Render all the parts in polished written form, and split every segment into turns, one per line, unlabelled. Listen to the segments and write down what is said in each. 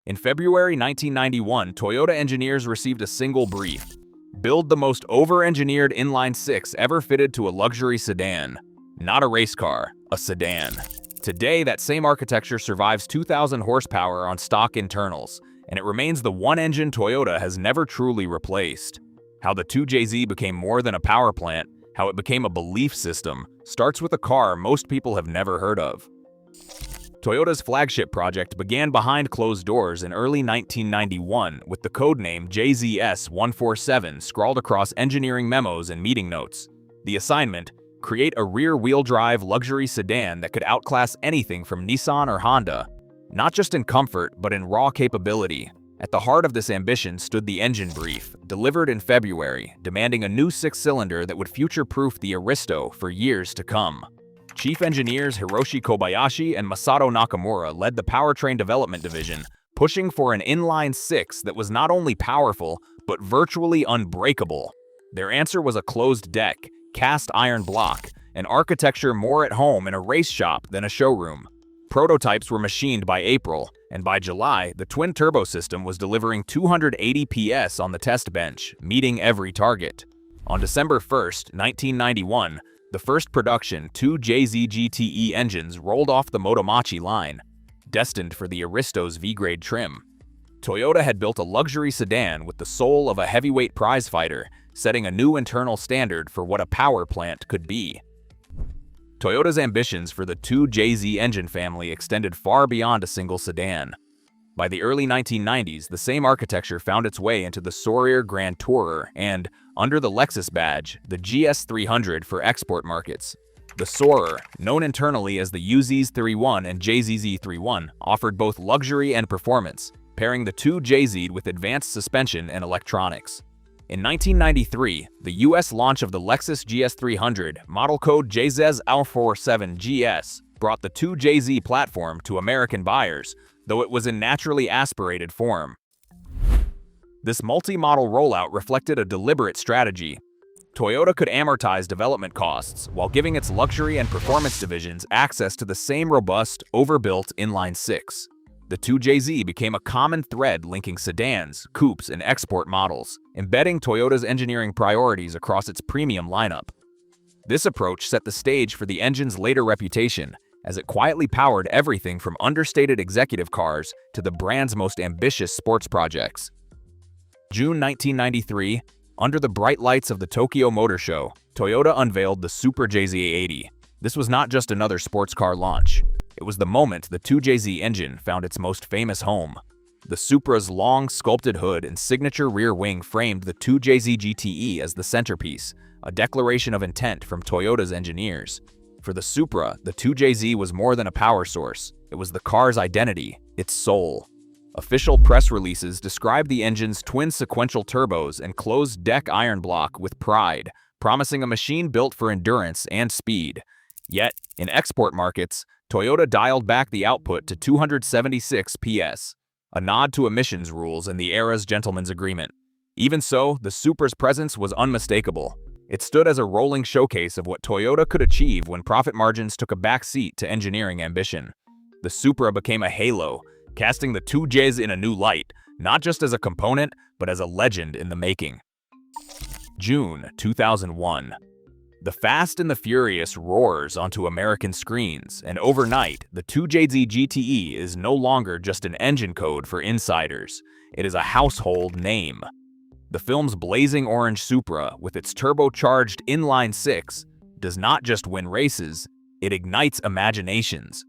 In February 1991, Toyota engineers received a single brief: build the most over-engineered inline-six ever fitted to a luxury sedan. Not a race car, a sedan. Today, that same architecture survives 2,000 horsepower on stock internals, and it remains the one engine Toyota has never truly replaced. How the 2JZ became more than a power plant, how it became a belief system, starts with a car most people have never heard of. Toyota's flagship project began behind closed doors in early 1991 with the codename JZS-147 scrawled across engineering memos and meeting notes. The assignment: create a rear-wheel drive luxury sedan that could outclass anything from Nissan or Honda, not just in comfort but in raw capability. At the heart of this ambition stood the engine brief, delivered in February, demanding a new six-cylinder that would future-proof the Aristo for years to come. Chief engineers Hiroshi Kobayashi and Masato Nakamura led the powertrain development division, pushing for an inline-six that was not only powerful, but virtually unbreakable. Their answer was a closed deck, cast iron block, an architecture more at home in a race shop than a showroom. Prototypes were machined by April, and by July, the twin-turbo system was delivering 280 PS on the test bench, meeting every target. On December 1, 1991, the first production 2JZ GTE engines rolled off the Motomachi line, destined for the Aristo's V-grade trim. Toyota had built a luxury sedan with the soul of a heavyweight prizefighter, setting a new internal standard for what a power plant could be. Toyota's ambitions for the 2JZ engine family extended far beyond a single sedan. By the early 1990s, the same architecture found its way into the Sourier Grand Tourer and, under the Lexus badge, the GS300 for export markets. The Soarer, known internally as the UZ31 and JZZ31, offered both luxury and performance, pairing the 2JZ with advanced suspension and electronics. In 1993, the US launch of the Lexus GS300, model code JZS-L47GS, brought the 2JZ platform to American buyers, though it was in naturally aspirated form. This multi-model rollout reflected a deliberate strategy. Toyota could amortize development costs while giving its luxury and performance divisions access to the same robust, overbuilt inline-six. The 2JZ became a common thread linking sedans, coupes, and export models, embedding Toyota's engineering priorities across its premium lineup. This approach set the stage for the engine's later reputation, as it quietly powered everything from understated executive cars to the brand's most ambitious sports projects. June 1993, under the bright lights of the Tokyo Motor Show, Toyota unveiled the Supra JZ80. This was not just another sports car launch. It was the moment the 2JZ engine found its most famous home. The Supra's long, sculpted hood and signature rear wing framed the 2JZ GTE as the centerpiece, a declaration of intent from Toyota's engineers. For the Supra, the 2JZ was more than a power source. It was the car's identity, its soul. Official press releases described the engine's twin sequential turbos and closed-deck iron block with pride, promising a machine built for endurance and speed. Yet, in export markets, Toyota dialed back the output to 276 PS, a nod to emissions rules and the era's gentleman's agreement. Even so, the Supra's presence was unmistakable. It stood as a rolling showcase of what Toyota could achieve when profit margins took a back seat to engineering ambition. The Supra became a halo, casting the 2JZ in a new light, not just as a component, but as a legend in the making. June 2001. The Fast and the Furious roars onto American screens, and overnight, the 2JZ GTE is no longer just an engine code for insiders. It is a household name. The film's blazing orange Supra, with its turbocharged inline-six, does not just win races, it ignites imaginations.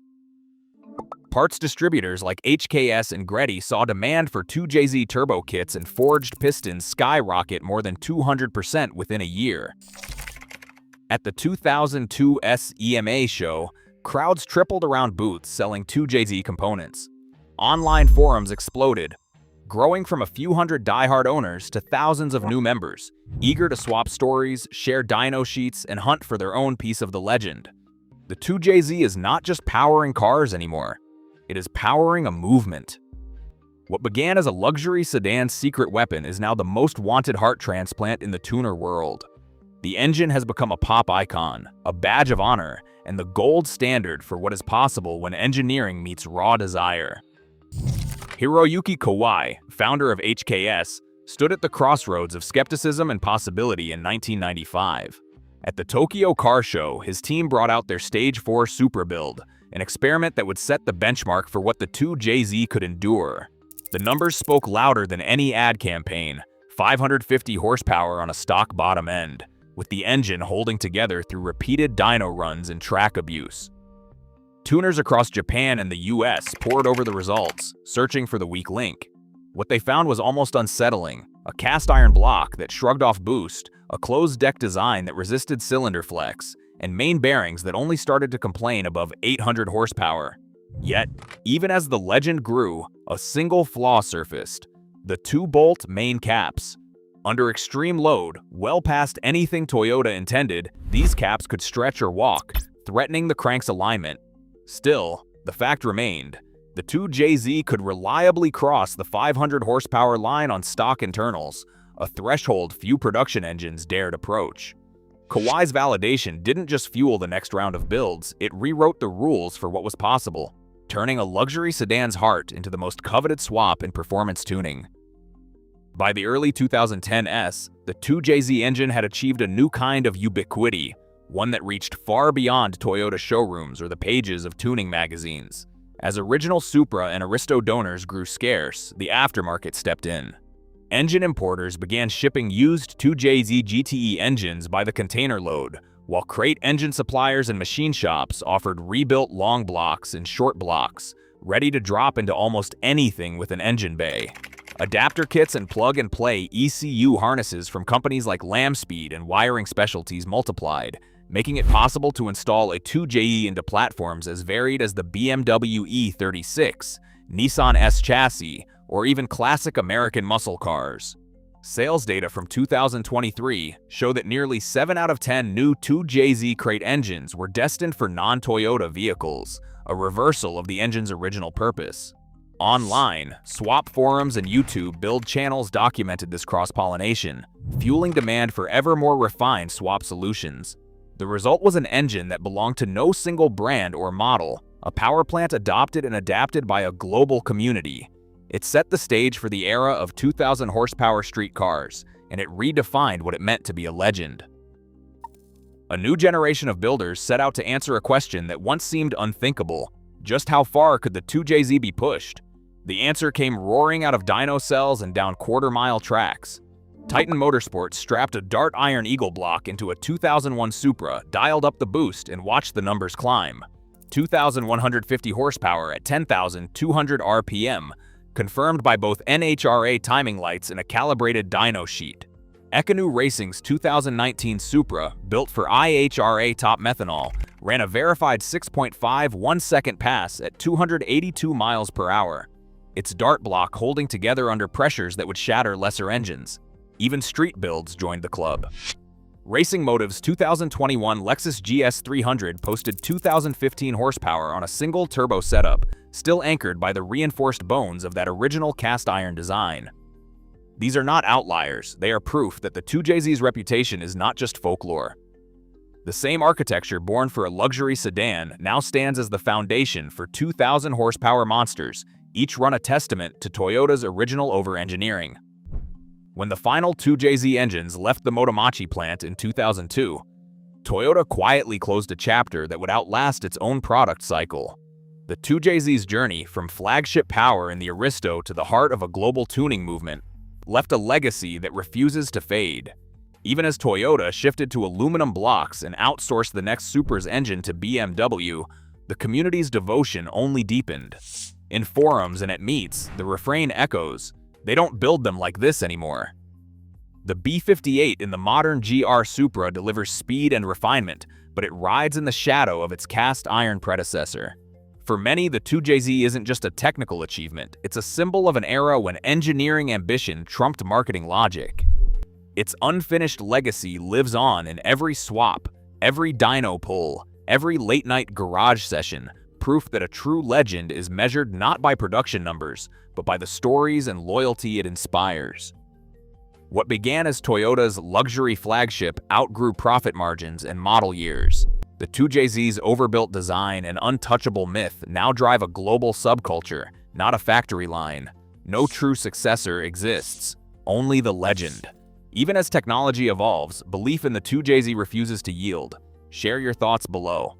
Parts distributors like HKS and Greddy saw demand for 2JZ turbo kits and forged pistons skyrocket more than 200% within a year. At the 2002 SEMA show, crowds tripled around booths selling 2JZ components. Online forums exploded, growing from a few hundred die-hard owners to thousands of new members, eager to swap stories, share dyno sheets, and hunt for their own piece of the legend. The 2JZ is not just powering cars anymore. It is powering a movement. What began as a luxury sedan's secret weapon is now the most wanted heart transplant in the tuner world. The engine has become a pop icon, a badge of honor, and the gold standard for what is possible when engineering meets raw desire. Hiroyuki Kawai, founder of HKS, stood at the crossroads of skepticism and possibility in 1995. At the Tokyo Car Show, his team brought out their Stage 4 Supra build, an experiment that would set the benchmark for what the 2JZ could endure. The numbers spoke louder than any ad campaign: 550 horsepower on a stock bottom end, with the engine holding together through repeated dyno runs and track abuse. Tuners across Japan and the US pored over the results, searching for the weak link. What they found was almost unsettling: a cast iron block that shrugged off boost, a closed deck design that resisted cylinder flex, and main bearings that only started to complain above 800 horsepower. Yet, even as the legend grew, a single flaw surfaced: the 2-bolt main caps. Under extreme load, well past anything Toyota intended, these caps could stretch or walk, threatening the crank's alignment. Still, the fact remained: the 2JZ could reliably cross the 500 horsepower line on stock internals, a threshold few production engines dared approach. Kawai's validation didn't just fuel the next round of builds, it rewrote the rules for what was possible, turning a luxury sedan's heart into the most coveted swap in performance tuning. By the early 2010s, the 2JZ engine had achieved a new kind of ubiquity, one that reached far beyond Toyota showrooms or the pages of tuning magazines. As original Supra and Aristo donors grew scarce, the aftermarket stepped in. Engine importers began shipping used 2JZ GTE engines by the container load, while crate engine suppliers and machine shops offered rebuilt long blocks and short blocks, ready to drop into almost anything with an engine bay. Adapter kits and plug-and-play ECU harnesses from companies like Lamspeed and Wiring Specialties multiplied, making it possible to install a 2JE into platforms as varied as the BMW E36, Nissan S chassis, or even classic American muscle cars. Sales data from 2023 show that nearly 7 out of 10 new 2JZ crate engines were destined for non-Toyota vehicles, a reversal of the engine's original purpose. Online, swap forums and YouTube build channels documented this cross-pollination, fueling demand for ever more refined swap solutions. The result was an engine that belonged to no single brand or model, a power plant adopted and adapted by a global community. It set the stage for the era of 2,000 horsepower street cars, and it redefined what it meant to be a legend. A new generation of builders set out to answer a question that once seemed unthinkable: just how far could the 2JZ be pushed? The answer came roaring out of dyno cells and down quarter-mile tracks. Titan Motorsports strapped a Dart Iron Eagle block into a 2001 Supra, dialed up the boost, and watched the numbers climb. 2,150 horsepower at 10,200 RPM, confirmed by both NHRA timing lights and a calibrated dyno sheet. Ekanu Racing's 2019 Supra, built for IHRA top methanol, ran a verified 6.5 1-second pass at 282 miles per hour. Its Dart block holding together under pressures that would shatter lesser engines. Even street builds joined the club. Racing Motive's 2021 Lexus GS 300 posted 2,015 horsepower on a single turbo setup, still anchored by the reinforced bones of that original cast iron design. These are not outliers, they are proof that the 2JZ's reputation is not just folklore. The same architecture born for a luxury sedan now stands as the foundation for 2,000 horsepower monsters, each run a testament to Toyota's original over-engineering. When the final 2JZ engines left the Motomachi plant in 2002, Toyota quietly closed a chapter that would outlast its own product cycle. The 2JZ's journey from flagship power in the Aristo to the heart of a global tuning movement left a legacy that refuses to fade. Even as Toyota shifted to aluminum blocks and outsourced the next Supra's engine to BMW, the community's devotion only deepened. In forums and at meets, the refrain echoes: "They don't build them like this anymore." The B58 in the modern GR Supra delivers speed and refinement, but it rides in the shadow of its cast iron predecessor. For many, the 2JZ isn't just a technical achievement, it's a symbol of an era when engineering ambition trumped marketing logic. Its unfinished legacy lives on in every swap, every dyno pull, every late-night garage session, proof that a true legend is measured not by production numbers, but by the stories and loyalty it inspires. What began as Toyota's luxury flagship outgrew profit margins and model years. The 2JZ's overbuilt design and untouchable myth now drive a global subculture, not a factory line. No true successor exists, only the legend. Even as technology evolves, belief in the 2JZ refuses to yield. Share your thoughts below.